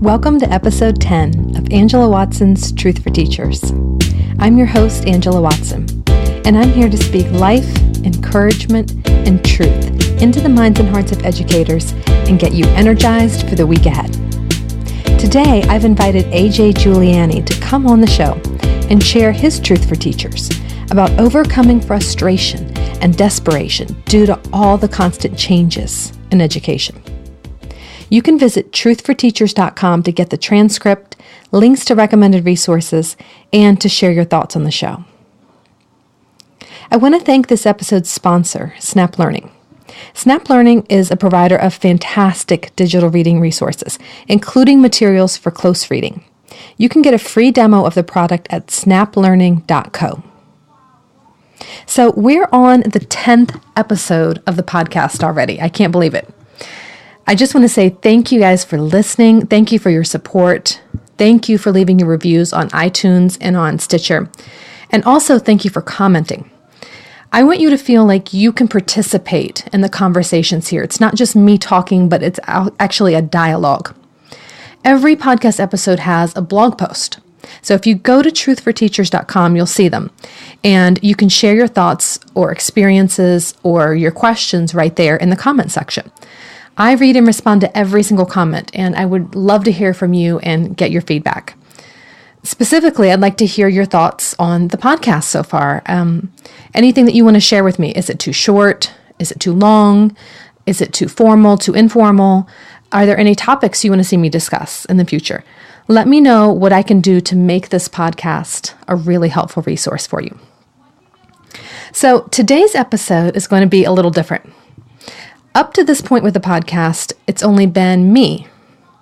Welcome to episode 10 of Angela Watson's Truth for Teachers. I'm your host, Angela Watson, and I'm here to speak life, encouragement, and truth into the minds and hearts of educators and get you energized for the week ahead. Today, I've invited Juliani to come on the show and share his Truth for Teachers about overcoming frustration and desperation due to all the constant changes in education. You can visit truthforteachers.com to get the transcript, links to recommended resources, and to share your thoughts on the show. I want to thank this episode's sponsor, Snap Learning. Snap Learning is a provider of fantastic digital reading resources, including materials for close reading. You can get a free demo of the product at snaplearning.co. So we're on the 10th episode of the podcast already. I can't believe it. I just want to say thank you guys for listening. Thank you for your support. Thank you for leaving your reviews on iTunes and on Stitcher. And also thank you for commenting. I want you to feel like you can participate in the conversations here. It's not just me talking, but it's actually a dialogue. Every podcast episode has a blog post. So if you go to truthforteachers.com, you'll see them. And you can share your thoughts or experiences or your questions right there in the comment section. I read and respond to every single comment, and I would love to hear from you and get your feedback. Specifically, I'd like to hear your thoughts on the podcast so far. Anything that you want to share with me. Is it too short? Is it too long? Is it too formal, too informal? Are there any topics you want to see me discuss in the future? Let me know what I can do to make this podcast a really helpful resource for you. So today's episode is going to be a little different. Up to this point with the podcast, it's only been me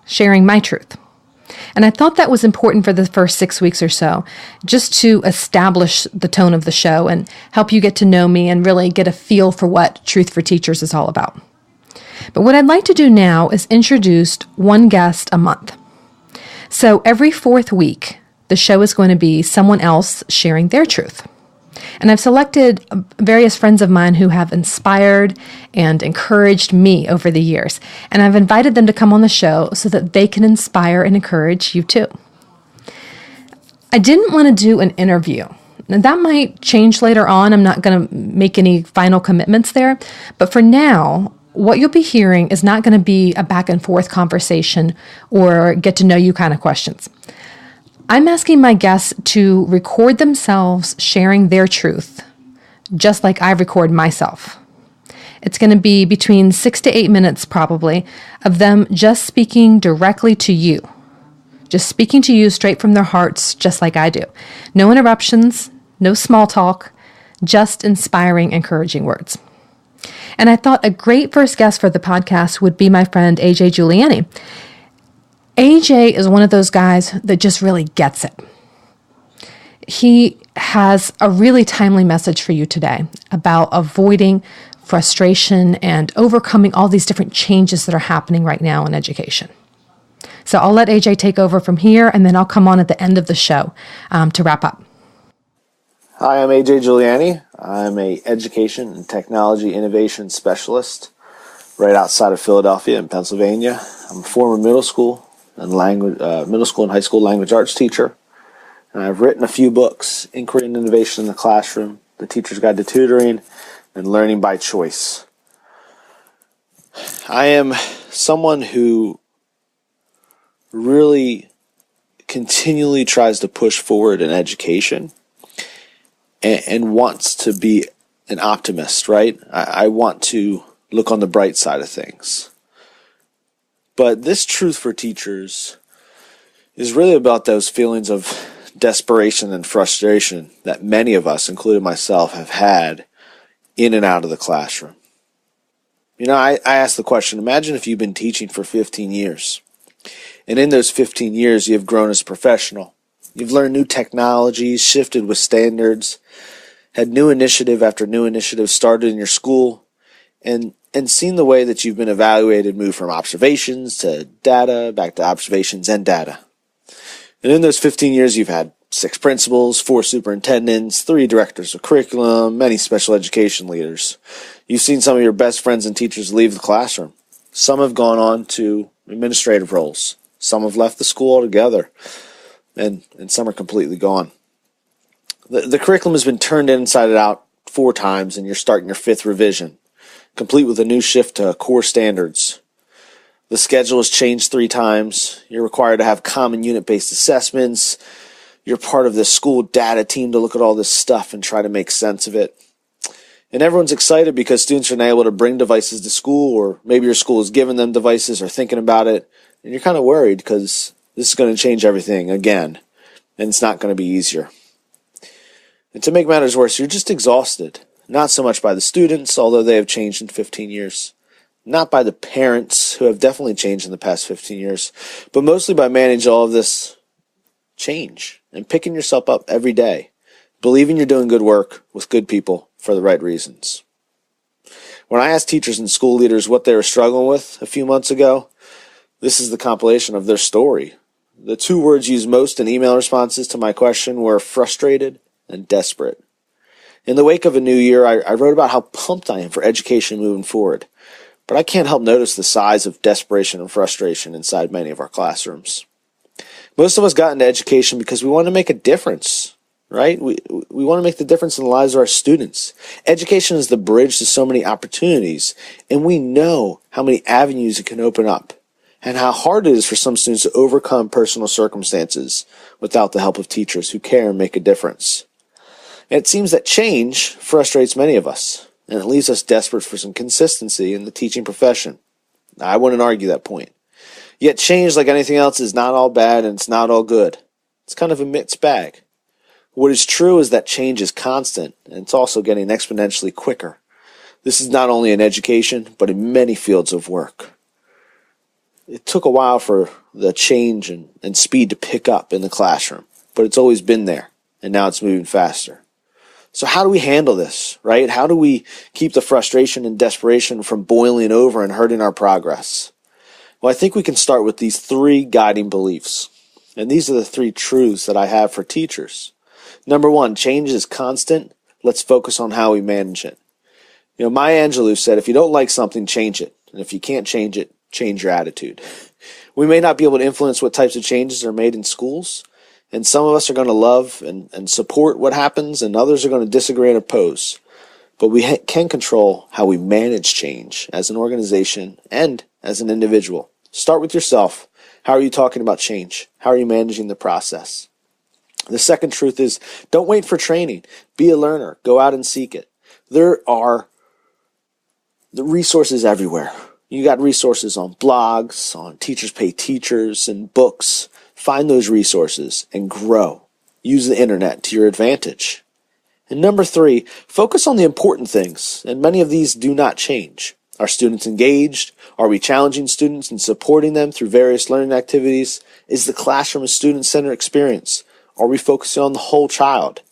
sharing my truth. And I thought that was important for the first 6 weeks or so, just to establish the tone of the show and help you get to know me and really get a feel for what Truth for Teachers is all about. But what I'd like to do now is introduce one guest a month. So every fourth week, the show is going to be someone else sharing their truth. And I've selected various friends of mine who have inspired and encouraged me over the years. And I've invited them to come on the show so that they can inspire and encourage you too. I didn't want to do an interview. And that might change later on. I'm not going to make any final commitments there. But for now, what you'll be hearing is not going to be a back and forth conversation or get to know you kind of questions. I'm asking my guests to record themselves sharing their truth, just like I record myself. It's going to be between 6 to 8 minutes probably of them just speaking directly to you, just speaking to you straight from their hearts, just like I do. No interruptions, no small talk, just inspiring, encouraging words. And I thought a great first guest for the podcast would be my friend Juliani. AJ is one of those guys that just really gets it. He has a really timely message for you today about avoiding frustration and overcoming all these different changes that are happening right now in education. So I'll let AJ take over from here, and then I'll come on at the end of the show to wrap up. Hi, I'm Juliani. I'm an education and technology innovation specialist right outside of Philadelphia in Pennsylvania. I'm a former middle school and high school language arts teacher. And I've written a few books, Inquiry and Innovation in the Classroom, The Teacher's Guide to Tutoring, and Learning by Choice. I am someone who really continually tries to push forward in education and wants to be an optimist, right? I want to look on the bright side of things. But this Truth for Teachers is really about those feelings of desperation and frustration that many of us, including myself, have had in and out of the classroom. You know, I asked the question, imagine if you've been teaching for 15 years. And in those 15 years, you've grown as a professional. You've learned new technologies, shifted with standards, had new initiative after new initiative started in your school, and seen the way that you've been evaluated move from observations to data, back to observations and data. And in those 15 years, you've had 6 principals, 4 superintendents, 3 directors of curriculum, many special education leaders. You've seen some of your best friends and teachers leave the classroom. Some have gone on to administrative roles, Some have left the school altogether, and some are completely gone. The curriculum has been turned inside and out 4 times, and you're starting your 5th revision, complete with a new shift to core standards. The schedule has changed 3 times. You're required to have common unit-based assessments. You're part of this school data team to look at all this stuff and try to make sense of it. And everyone's excited because students are now able to bring devices to school, or maybe your school is giving them devices or thinking about it. And you're kind of worried because this is going to change everything again, and it's not going to be easier. And to make matters worse, you're just exhausted. Not so much by the students, although they have changed in 15 years. Not by the parents, who have definitely changed in the past 15 years. But mostly by managing all of this change and picking yourself up every day. Believing you're doing good work with good people for the right reasons. When I asked teachers and school leaders what they were struggling with a few months ago, this is the compilation of their story. The 2 words used most in email responses to my question were frustrated and desperate. In the wake of a new year, I wrote about how pumped I am for education moving forward. But I can't help notice the size of desperation and frustration inside many of our classrooms. Most of us got into education because we want to make a difference, right? We want to make the difference in the lives of our students. Education is the bridge to so many opportunities, and we know how many avenues it can open up, and how hard it is for some students to overcome personal circumstances without the help of teachers who care and make a difference. And it seems that change frustrates many of us, and it leaves us desperate for some consistency in the teaching profession. I wouldn't argue that point. Yet change, like anything else, is not all bad and it's not all good. It's kind of a mixed bag. What is true is that change is constant, and it's also getting exponentially quicker. This is not only in education, but in many fields of work. It took a while for the change and speed to pick up in the classroom, but it's always been there, and now it's moving faster. So how do we handle this, right? How do we keep the frustration and desperation from boiling over and hurting our progress? Well, I think we can start with these 3 guiding beliefs. And these are the 3 truths that I have for teachers. Number 1, change is constant. Let's focus on how we manage it. Maya Angelou said, if you don't like something, change it. And if you can't change it, change your attitude. We may not be able to influence what types of changes are made in schools, and some of us are going to love and support what happens, and others are going to disagree and oppose. But we can control how we manage change as an organization and as an individual. Start with yourself. How are you talking about change? How are you managing the process? The second truth is, don't wait for training. Be a learner. Go out and seek it. There are the resources everywhere. You got resources on blogs, on Teachers Pay Teachers, and books. Find those resources and grow. Use the internet to your advantage. And number 3, focus on the important things, and many of these do not change. Are students engaged? Are we challenging students and supporting them through various learning activities? Is the classroom a student-centered experience? Are we focusing on the whole child?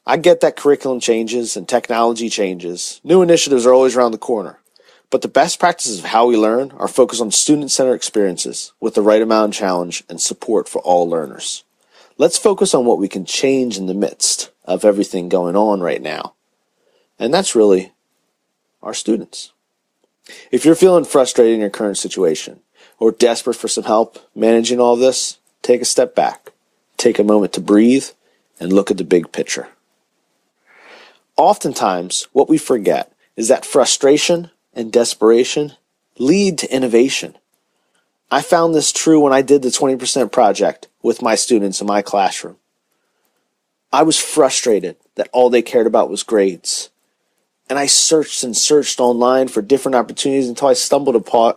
I get that curriculum changes and technology changes. New initiatives are always around the corner. But the best practices of how we learn are focused on student-centered experiences with the right amount of challenge and support for all learners. Let's focus on what we can change in the midst of everything going on right now. And that's really our students. If you're feeling frustrated in your current situation or desperate for some help managing all this, take a step back. Take a moment to breathe and look at the big picture. Oftentimes, what we forget is that frustration and desperation lead to innovation. I found this true when I did the 20% project with my students in my classroom. I was frustrated that all they cared about was grades. And I searched and searched online for different opportunities until I stumbled upon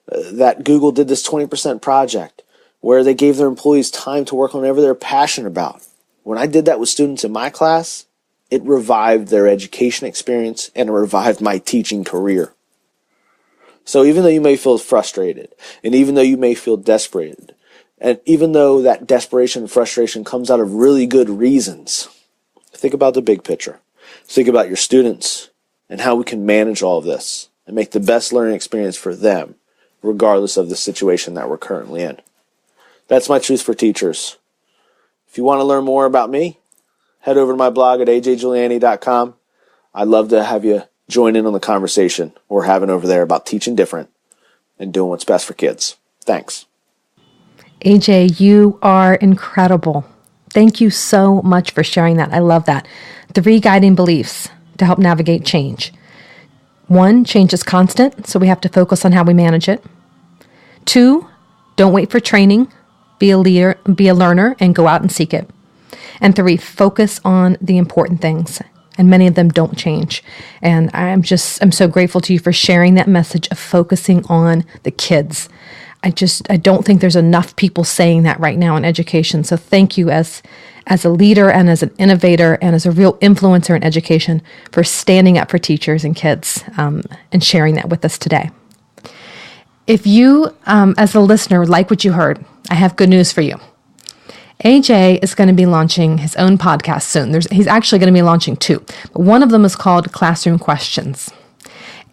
that Google did this 20% project where they gave their employees time to work on whatever they're passionate about. When I did that with students in my class, it revived their education experience and it revived my teaching career. So even though you may feel frustrated, and even though you may feel desperate, and even though that desperation and frustration comes out of really good reasons, think about the big picture. Think about your students and how we can manage all of this and make the best learning experience for them, regardless of the situation that we're currently in. That's my truth for teachers. If you want to learn more about me, head over to my blog at ajjuliani.com. I'd love to have you join in on the conversation we're having over there about teaching different and doing what's best for kids. Thanks. AJ, you are incredible. Thank you so much for sharing that. I love that. 3 guiding beliefs to help navigate change. 1, change is constant, so we have to focus on how we manage it. 2, don't wait for training. Be a leader, be a learner, and go out and seek it. And 3, focus on the important things. And many of them don't change. And I'm so grateful to you for sharing that message of focusing on the kids. I don't think there's enough people saying that right now in education. So thank you as a leader and as an innovator and as a real influencer in education for standing up for teachers and kids and sharing that with us today. If you, as a listener, like what you heard, I have good news for you. AJ is going to be launching his own podcast soon. He's actually going to be launching 2. But one of them is called Classroom Questions.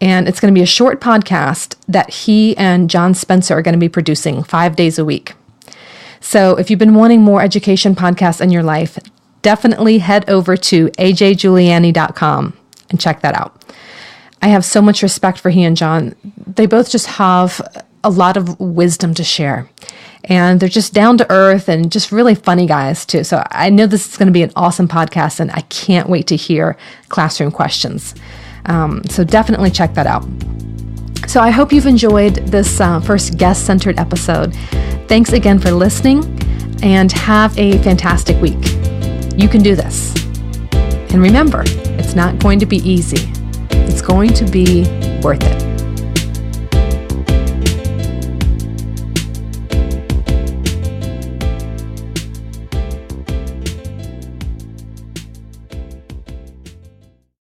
And it's going to be a short podcast that he and John Spencer are going to be producing 5 days a week. So if you've been wanting more education podcasts in your life, definitely head over to ajjuliani.com and check that out. I have so much respect for he and John. They both just have a lot of wisdom to share. And they're just down to earth and just really funny guys too. So I know this is going to be an awesome podcast, and I can't wait to hear Classroom Questions. So definitely check that out. So I hope you've enjoyed this first guest-centered episode. Thanks again for listening, and have a fantastic week. You can do this. And remember, it's not going to be easy. It's going to be worth it.